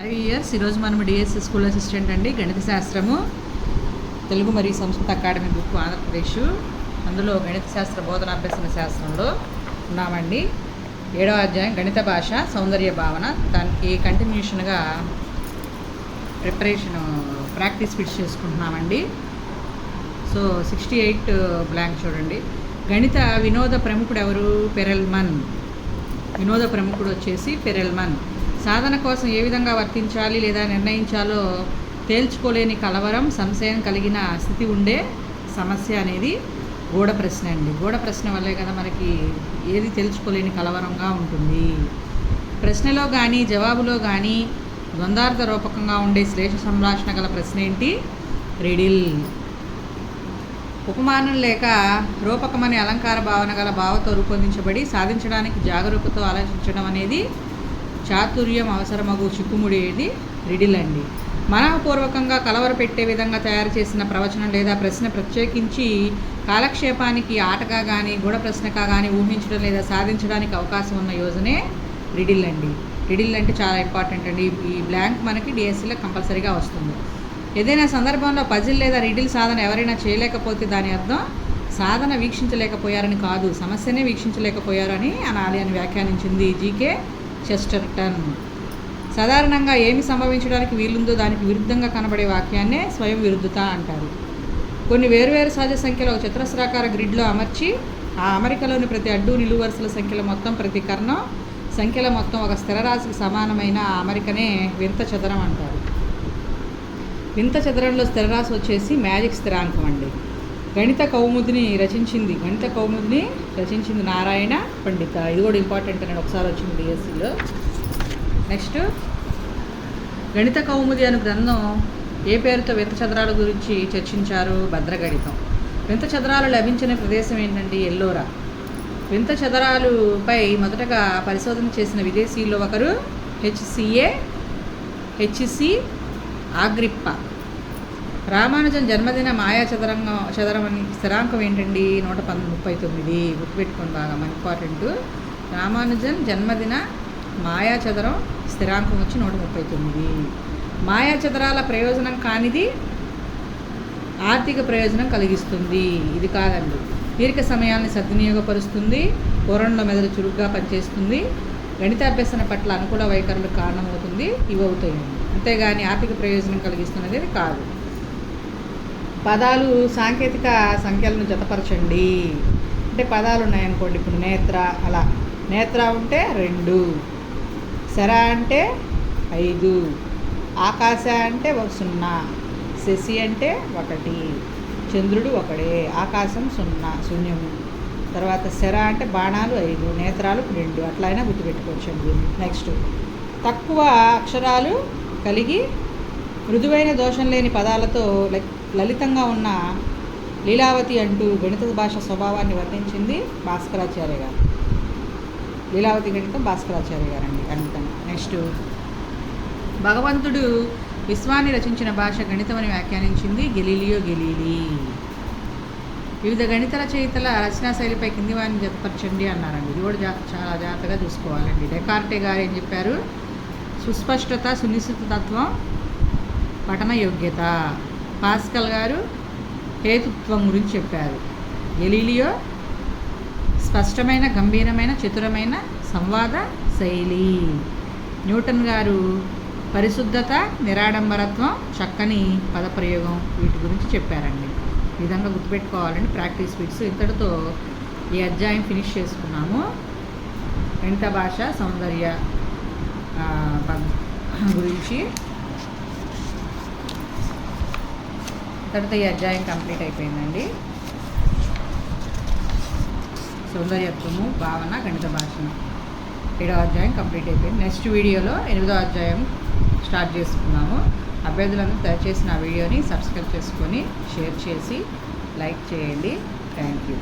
5 years ఈరోజు మనం DSC school assistant అండి, గణిత శాస్త్రము, తెలుగు మరియు సంస్కృత అకాడమీ బుక్ ఆంధ్రప్రదేశ్. అందులో గణిత శాస్త్ర బోధన అభ్యసన శాస్త్రంలో ఉన్నామండి. 7వ అధ్యాయం గణిత భాష సౌందర్య భావన. దానికి కంటిన్యూషన్గా ప్రాక్టీస్ ఫిట్స్ చేసుకుంటున్నామండి. సో 68 బ్లాంక్ చూడండి. గణిత వినోద ప్రముఖుడు ఎవరు? పెరెల్మన్. వినోద ప్రముఖుడు వచ్చేసి పెరెల్మన్. సాధన కోసం ఏ విధంగా వర్తించాలి లేదా నిర్ణయించాలో తేల్చుకోలేని కలవరం, సంశయం కలిగిన స్థితి ఉండే సమస్య అనేది గూఢ ప్రశ్న అండి. గూఢ ప్రశ్న వల్లే కదా మనకి ఏది తెలుసుకోలేని కలవరంగా ఉంటుంది. ప్రశ్నలో కానీ జవాబులో కానీ ద్వంద్వార్థ రూపకంగా ఉండే శ్లేష సంభాషణ గల ప్రశ్న ఏంటి? రిడిల్. ఉపమానం లేక రూపకమనే అలంకార భావన గల భావతో రూపొందించబడి సాధించడానికి జాగరూకతో ఆలోచించడం అనేది చాతుర్యం అవసరమగు చిక్కుముడేది రిడిల్ అండి. మనఃపూర్వకంగా కలవరపెట్టే విధంగా తయారు చేసిన ప్రవచనం లేదా ప్రశ్న ప్రత్యేకించి కాలక్షేపానికి ఆటగా కానీ గూఢ ప్రశ్నగా కానీ ఊహించడం లేదా సాధించడానికి అవకాశం ఉన్న యోజనే రిడిల్ అండి. రిడిల్ అంటే చాలా ఇంపార్టెంట్ అండి. ఈ బ్లాంక్ మనకి డిఎస్సిలో కంపల్సరీగా వస్తుంది. ఏదైనా సందర్భంలో పజిల్ లేదా రిడిల్ సాధన ఎవరైనా చేయలేకపోతే దాని అర్థం సాధన వీక్షించలేకపోయారని కాదు, సమస్యనే వీక్షించలేకపోయారని అనాలి అని వ్యాఖ్యానించింది జీకే చెస్టర్టన్. సాధారణంగా ఏమి సంభవించడానికి వీలుందో దానికి విరుద్ధంగా కనబడే వాక్యాన్నే స్వయం విరుద్ధత అంటారు. కొన్ని వేరువేరు సహజ సంఖ్యలు ఒక చతురస్రాకార గ్రిడ్లో అమర్చి ఆ అమరికలోని ప్రతి అడ్డు నిలువు వరుసల సంఖ్యల మొత్తం ప్రతి కర్ణం సంఖ్యల మొత్తం ఒక స్థిరరాశికి సమానమైన ఆ అమరికనే వింత చదరం అంటారు. వింత చదరంలో స్థిరరాశి వచ్చేసి మ్యాజిక్ స్థిరాంకం అండి. గణిత కౌముదిని రచించింది నారాయణ పండిత. ఇది కూడా ఇంపార్టెంట్ అని ఒకసారి వచ్చింది డిఎస్సిలో. నెక్స్ట్, గణిత కౌముది అనే గ్రంథం ఏ పేరుతో వింత చదరాల గురించి చర్చించారు? భద్రగణితం. వింత చదరాలు లభించిన ప్రదేశం ఏంటండి? ఎల్లోరా. వింత చదరాలుపై మొదటగా పరిశోధన చేసిన విదేశీయుల్లో ఒకరు హెచ్సి ఆగ్రిప్ప. రామానుజన్ జన్మదిన మాయా చదరం స్థిరాంకం ఏంటండి? 139. గుర్తుపెట్టుకోండి, బాగా ఇంపార్టెంట్. రామానుజన్ జన్మదిన మాయా చదరం స్థిరాంకం వచ్చి 139. మాయా చదరాల ప్రయోజనం కానిది ఆర్థిక ప్రయోజనం కలిగిస్తుంది. ఇది కాదండి. దీర్ఘ సమయాన్ని సద్వినియోగపరుస్తుంది, పూరణలో మెదడు చురుగ్గా పనిచేస్తుంది, గణితాభ్యసన పట్ల అనుకూల వైఖరులకు కారణమవుతుంది. ఇవి అవుతాయి. అంతేగాని ఆర్థిక ప్రయోజనం కలిగిస్తున్నది కాదు. పదాలు సాంకేతిక సంఖ్యలను జతపరచండి. అంటే పదాలు ఉన్నాయనుకోండి, ఇప్పుడు నేత్ర, అలా నేత్ర ఉంటే 2, శర అంటే 5, ఆకాశ అంటే 0, శశి అంటే 1, చంద్రుడు 1, ఆకాశం 0 శూన్యము. తర్వాత శర అంటే బాణాలు 5, నేత్రాలు 2. అట్లయినా గుర్తుపెట్టుకోవచ్చండి. నెక్స్ట్, తక్కువ అక్షరాలు కలిగి మృదువైన దోషం లేని పదాలతో లలితంగా ఉన్న లీలావతి అంటూ గణిత భాష స్వభావాన్ని వర్ణించింది భాస్కరాచార్య గారు. లీలావతి గణితం భాస్కరాచార్య గారండి గణితం. నెక్స్ట్, భగవంతుడు విశ్వాన్ని రచించిన భాష గణితం అని వ్యాఖ్యానించింది గెలీలియో గెలీలీ. వివిధ గణిత రచయితల రచనా శైలిపై కింది వారిని జతపరచండి అన్నారండి. ఇది కూడా చాలా జాగ్రత్తగా చూసుకోవాలండి. డెకార్టే గారు ఏం చెప్పారు? సుస్పష్టత, సునిశ్చిత తత్వం, పఠన యోగ్యత. పాస్కల్ గారు హేతుత్వం గురించి చెప్పారు. గెలీలియో స్పష్టమైన, గంభీరమైన, చతురమైన సంవాద శైలి. న్యూటన్ గారు పరిశుద్ధత, నిరాడంబరత్వం, చక్కని పదప్రయోగం, వీటి గురించి చెప్పారండి. ఈ విధంగా గుర్తుపెట్టుకోవాలండి ప్రాక్టీస్ ఫిట్స్. ఇంతటితో ఈ అధ్యాయం ఫినిష్ చేసుకున్నాము. గణిత భాష సౌందర్య గురించి. తర్వాత ఈ అధ్యాయం కంప్లీట్ అయిపోయిందండి. సౌందర్యత్వము, భావన, గణిత భాషను 7వ అధ్యాయం కంప్లీట్ అయిపోయింది. నెక్స్ట్ వీడియోలో 8వ అధ్యాయం స్టార్ట్ చేసుకున్నాము. అభ్యర్థులందరూ దయచేసి నా వీడియోని సబ్స్క్రైబ్ చేసుకొని షేర్ చేసి లైక్ చేయండి. Thank you.